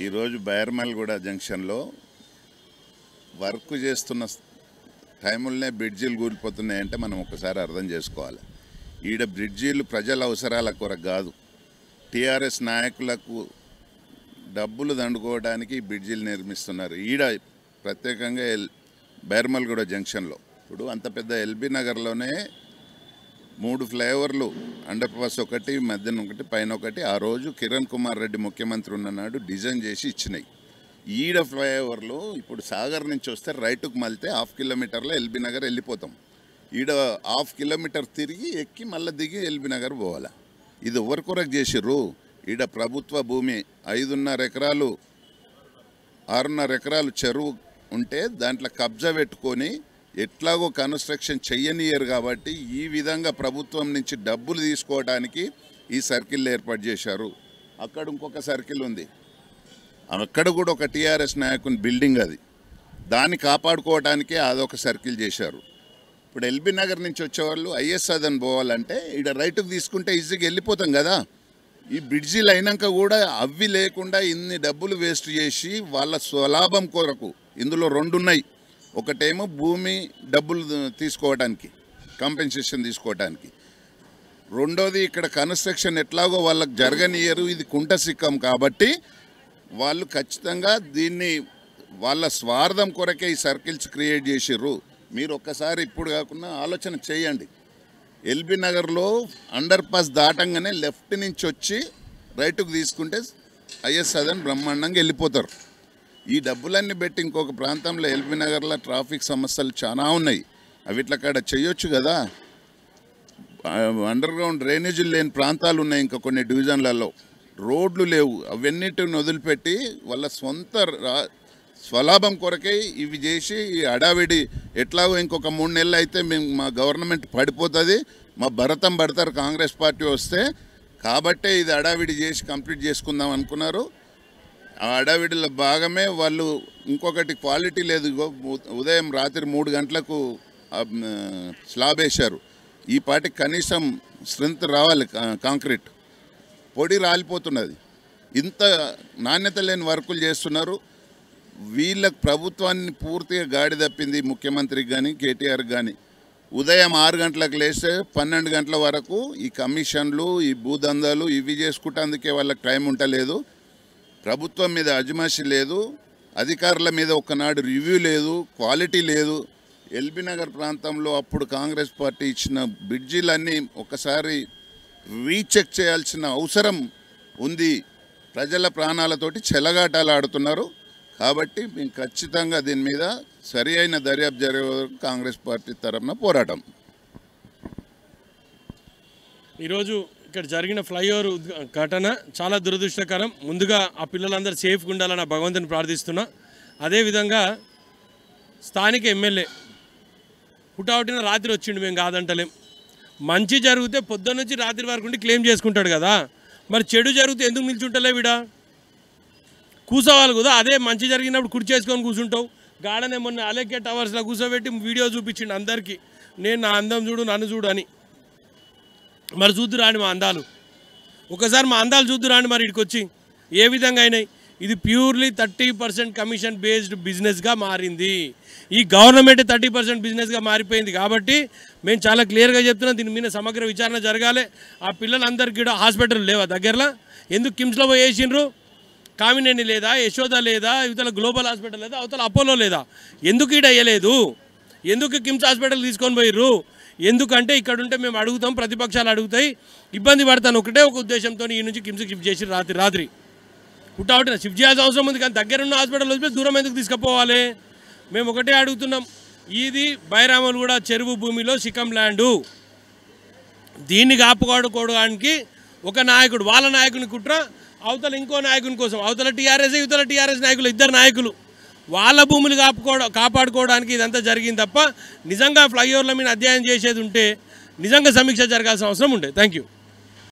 ఈరోజు బైర్మల్గూడ జంక్షన్లో వర్క్ చేస్తున్న టైములనే బ్రిడ్జీలు కూలిపోతున్నాయంటే మనం ఒకసారి అర్థం చేసుకోవాలి. ఈడ బ్రిడ్జీలు ప్రజల అవసరాల కొరకు కాదు, టీఆర్ఎస్ నాయకులకు డబ్బులు దండుకోవడానికి బ్రిడ్జీలు నిర్మిస్తున్నారు. ఈడ ప్రత్యేకంగా బైర్మల్గూడ జంక్షన్లో ఇప్పుడు అంత పెద్ద ఎల్బీ నగర్లోనే 3 ఫ్లైఓవర్లు, అండర్ పాస్ ఒకటి, మధ్యన ఒకటి, పైన ఒకటి, ఆ రోజు కిరణ్ కుమార్ రెడ్డి ముఖ్యమంత్రి ఉన్ననాడు డిజైన్ చేసి ఇచ్చినాయి. ఈడ ఫ్లైఓవర్లు ఇప్పుడు సాగర్ నుంచి వస్తే రైటుకు మళ్తే 1/2 కిలోమీటర్లో ఎల్బీ నగర్ వెళ్ళిపోతాం. ఈడ 1/2 కిలోమీటర్ తిరిగి ఎక్కి మళ్ళీ దిగి ఎల్బీ నగర్ పోవాలా. ఇది ఎవరి కొరకు చేసిర్రు? ఈడ ప్రభుత్వ భూమి 5.5 ఎకరాలు 6.5 ఎకరాలు చెరువు ఉంటే దాంట్లో కబ్జా పెట్టుకొని ఎట్లాగో కన్స్ట్రక్షన్ చెయ్యనియరు కాబట్టి ఈ విధంగా ప్రభుత్వం నుంచి డబ్బులు తీసుకోవడానికి ఈ సర్కిల్ ఏర్పాటు చేశారు. అక్కడ ఇంకొక సర్కిల్ ఉంది, అక్కడ కూడా ఒక టీఆర్ఎస్ నాయకుని బిల్డింగ్, అది దాన్ని కాపాడుకోవడానికే అదొక సర్కిల్ చేశారు. ఇప్పుడు ఎల్బీ నగర్ నుంచి వచ్చేవాళ్ళు ఐఎస్ అదని పోవాలంటే ఇక్కడ రైటుకు తీసుకుంటే ఈజీగా వెళ్ళిపోతాం కదా. ఈ బ్రిడ్జీలు అయినాక కూడా అవి లేకుండా ఇన్ని డబ్బులు వేస్ట్ చేసి వాళ్ళ స్వలాభం కొరకు, ఇందులో 2 ఉన్నాయి. ఒకటేమో భూమి డబ్బులు తీసుకోవడానికి, కాంపెన్సేషన్ తీసుకోవడానికి, రెండోది ఇక్కడ కన్స్ట్రక్షన్ ఎట్లాగో వాళ్ళకి జరగనియరు, ఇది కుంట సిక్కం కాబట్టి వాళ్ళు ఖచ్చితంగా దీన్ని వాళ్ళ స్వార్థం కొరకే ఈ సర్కిల్స్ క్రియేట్ చేసిర్రు. మీరు ఒక్కసారి ఇప్పుడు కాకుండా ఆలోచన చేయండి. ఎల్బీ నగర్లో అండర్ పాస్ దాటంగానే లెఫ్ట్ నుంచి వచ్చి రైటుకు తీసుకుంటే ఐఎస్ అదని బ్రహ్మాండంగా వెళ్ళిపోతారు. ఈ డబ్బులన్నీ పెట్టి ఇంకొక ప్రాంతంలో ఎల్బీ నగర్లో ట్రాఫిక్ సమస్యలు చాలా ఉన్నాయి, అవిట్ల కాడ చేయొచ్చు కదా. అండర్ గ్రౌండ్ డ్రైనేజీలు లేని ప్రాంతాలు ఉన్నాయి, ఇంకా కొన్ని డివిజన్లలో రోడ్లు లేవు. అవన్నిటిని వదిలిపెట్టి వాళ్ళ సొంత స్వలాభం కొరకే ఇవి చేసి ఈ అడావిడి ఎట్లాగో ఇంకొక 3 నెలలు అయితే మా గవర్నమెంట్ పడిపోతుంది, మా భరతం పడతారు కాంగ్రెస్ పార్టీ వస్తే, కాబట్టే ఇది అడావిడి చేసి కంప్లీట్ చేసుకుందాం అనుకున్నారు. ఆ అడావిడిలో భాగమే వాళ్ళు ఇంకొకటి క్వాలిటీ లేదు. ఉదయం రాత్రి 3 గంటలకు స్లాబ్ వేశారు. ఈ పాటికి కనీసం స్ట్రెంత్ రావాలి, కాంక్రీట్ పొడి రాలిపోతున్నది. ఇంత నాణ్యత లేని వర్కులు చేస్తున్నారు. వీళ్ళకు ప్రభుత్వాన్ని పూర్తిగా గాడి తప్పింది, ముఖ్యమంత్రికి కానీ కేటీఆర్కి కానీ. ఉదయం 6 గంటలకు లేస్తే 12 గంటల వరకు ఈ కమిషన్లు, ఈ భూదందాలు ఇవి చేసుకుంటేందుకే వాళ్ళకి టైం ఉండలేదు. ప్రభుత్వం మీద అజమాయిషీ లేదు, అధికారుల మీద ఒక్కనాడు రివ్యూ లేదు, క్వాలిటీ లేదు. ఎల్బీ నగర్ ప్రాంతంలో అప్పుడు కాంగ్రెస్ పార్టీ ఇచ్చిన బ్రిడ్జీలన్నీ ఒకసారి రీచెక్ చేయాల్సిన అవసరం ఉంది. ప్రజల ప్రాణాలతోటి చెలగాటాలు ఆడుతున్నారు. కాబట్టి మేము ఖచ్చితంగా దీని మీద సరి అయిన దర్యాప్తు జరిగే వరకు కాంగ్రెస్ పార్టీ తరఫున పోరాటం. ఈరోజు ఇక్కడ జరిగిన ఫ్లైఓవర్ ఘటన చాలా దురదృష్టకరం. ముందుగా ఆ పిల్లలందరూ సేఫ్గా ఉండాలని భగవంతుని ప్రార్థిస్తున్నా. అదేవిధంగా స్థానిక ఎమ్మెల్యే హుటాహుటిన రాత్రి వచ్చిండు, మేము కాదంటలేం. మంచి జరిగితే పొద్దున్న నుంచి రాత్రి వరకు ఉండి క్లెయిమ్ చేసుకుంటాడు కదా, మరి చెడు జరిగితే ఎందుకు నిల్చుంటలే? వీడా కూర్చోవాలి కదా. అదే మంచి జరిగినప్పుడు కుర్చీ చేసుకొని కూర్చుంటావు. గార్డెన్ ఏమన్నా అలేకే టవర్స్లో కూర్చోబెట్టి వీడియో చూపించిండు అందరికీ, నేను నా అందం చూడు, నన్ను చూడు అని. మరి చూద్దురాండి మా అందాలు, ఒకసారి మా అందాలు చూద్దురాండి. మరి ఇక్కడికి వచ్చి ఏ విధంగా అయినాయి? ఇది ప్యూర్లీ 30% కమిషన్ బేస్డ్ బిజినెస్గా మారింది. ఈ గవర్నమెంట్ 30% బిజినెస్గా మారిపోయింది. కాబట్టి మేము చాలా క్లియర్గా చెప్తున్నాం, దీని మీద సమగ్ర విచారణ జరగాలి. ఆ పిల్లలందరికీ కూడా హాస్పిటల్ లేవా దగ్గరలో? ఎందుకు కిమ్స్లో పోయి వేసిండ్రు? కామినేని లేదా, యశోద లేదా, ఇవతల గ్లోబల్ హాస్పిటల్ లేదా, అవతల అపోలో లేదా? ఎందుకు ఈడ అయ్యలేదు? ఎందుకు కిమ్స్ హాస్పిటల్ తీసుకొని పోయిర్రు? ఎందుకంటే ఇక్కడ ఉంటే మేము అడుగుతాం, ప్రతిపక్షాలు అడుగుతాయి, ఇబ్బంది పడతాను. ఒకటే ఒక ఉద్దేశంతో ఈ నుంచి కిమ్స్కి షిఫ్ట్ చేసి రాత్రి హుటాహుటిన షిఫ్ట్ చేయాల్సిన అవసరం ఉంది. కానీ దగ్గరున్న హాస్పిటల్ వచ్చి దూరం ఎందుకు తీసుకుపోవాలి? మేము ఒకటే అడుగుతున్నాం, ఇది బైరామల్గూడ చెరువు భూమిలో సికం ల్యాండు. దీన్ని కాపాడుకోవడానికి ఒక నాయకుడు, వాళ్ళ నాయకుని కుట్ర, అవతల ఇంకో నాయకుని కోసం, అవతల టీఆర్ఎస్ ఇవతల టీఆర్ఎస్ నాయకులు, 2 నాయకులు వాళ్ళ భూములు కాపాడుకోవడానికి ఇదంతా జరిగింది తప్ప నిజంగా ఫ్లైఓవర్ల మీద అధ్యయనం చేసేది ఉంటే నిజంగా సమీక్ష జరగాల్సిన అవసరం ఉండే. Thank you.